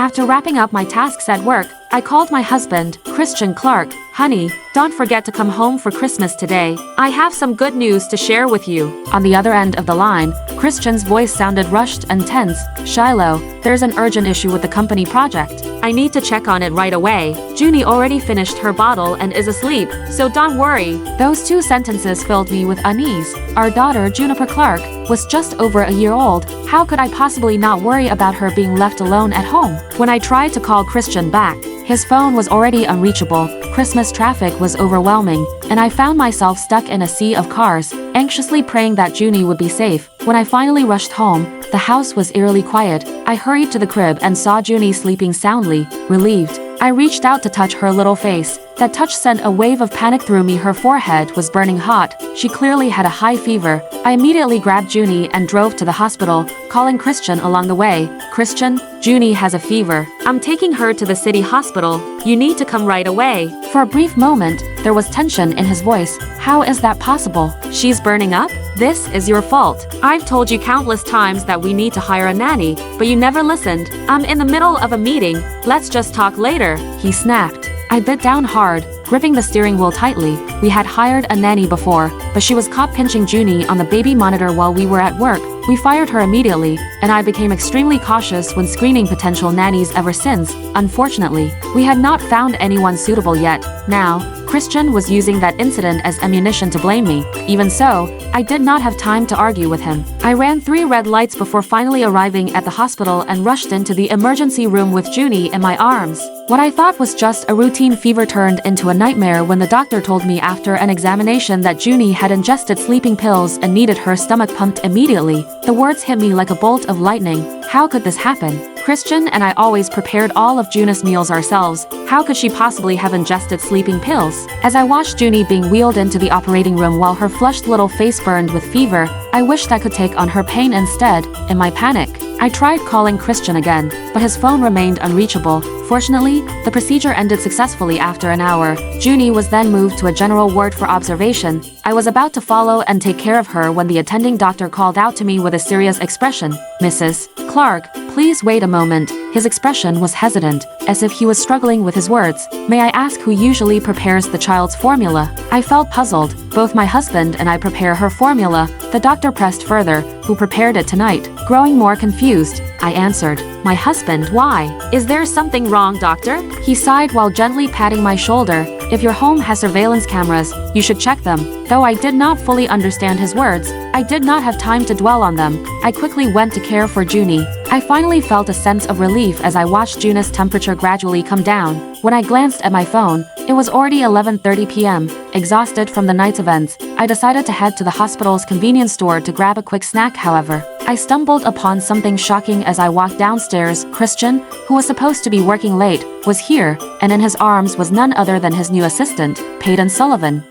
After wrapping up my tasks at work, I called my husband, Christian Clark. Honey, don't forget to come home for Christmas today. I have some good news to share with you. On the other end of the line, Christian's voice sounded rushed and tense. Shiloh, there's an urgent issue with the company project. I need to check on it right away. Junie already finished her bottle and is asleep, so don't worry. Those two sentences filled me with unease. Our daughter, Juniper Clark, was just over a year old. How could I possibly not worry about her being left alone at home? When I tried to call Christian back, his phone was already unreachable. Christmas traffic was overwhelming, and I found myself stuck in a sea of cars, anxiously praying that Junie would be safe. When I finally rushed home, the house was eerily quiet. I hurried to the crib and saw Junie sleeping soundly, relieved. I reached out to touch her little face. That touch sent a wave of panic through me. Her forehead was burning hot. She clearly had a high fever. I immediately grabbed Junie and drove to the hospital, calling Christian along the way. Christian, Junie has a fever. I'm taking her to the city hospital. You need to come right away. For a brief moment, there was tension in his voice. How is that possible? She's burning up? This is your fault. I've told you countless times that we need to hire a nanny, but you never listened. I'm in the middle of a meeting. Let's just talk later, he snapped. I bit down hard, gripping the steering wheel tightly. We had hired a nanny before, but she was caught pinching Junie on the baby monitor while we were at work. We fired her immediately, and I became extremely cautious when screening potential nannies ever since. Unfortunately, we had not found anyone suitable yet. Now, Christian was using that incident as ammunition to blame me. Even so, I did not have time to argue with him. I ran 3 red lights before finally arriving at the hospital and rushed into the emergency room with Junie in my arms. What I thought was just a routine fever turned into a nightmare when the doctor told me after an examination that Junie had ingested sleeping pills and needed her stomach pumped immediately. The words hit me like a bolt of lightning. How could this happen? Christian and I always prepared all of Junie's meals ourselves. How could she possibly have ingested sleeping pills? As I watched Junie being wheeled into the operating room while her flushed little face burned with fever, I wished I could take on her pain instead. In my panic, I tried calling Christian again, but his phone remained unreachable. Fortunately, the procedure ended successfully after an hour. Junie was then moved to a general ward for observation. I was about to follow and take care of her when the attending doctor called out to me with a serious expression. Mrs. Clark, please wait a moment. His expression was hesitant, as if he was struggling with his words. May I ask who usually prepares the child's formula? I felt puzzled. Both my husband and I prepare her formula. The doctor pressed further. Who prepared it tonight? Growing more confused, I answered. My husband. Why? Is there something wrong, doctor? He sighed while gently patting my shoulder. If your home has surveillance cameras, you should check them. Though I did not fully understand his words, I did not have time to dwell on them. I quickly went to care for Junie. I finally felt a sense of relief as I watched Junie's temperature gradually come down. When I glanced at my phone, it was already 11:30 p.m. Exhausted from the night's events, I decided to head to the hospital's convenience store to grab a quick snack. However, I stumbled upon something shocking as I walked downstairs. Christian, who was supposed to be working late, was here, and in his arms was none other than his new assistant, Peyton Sullivan.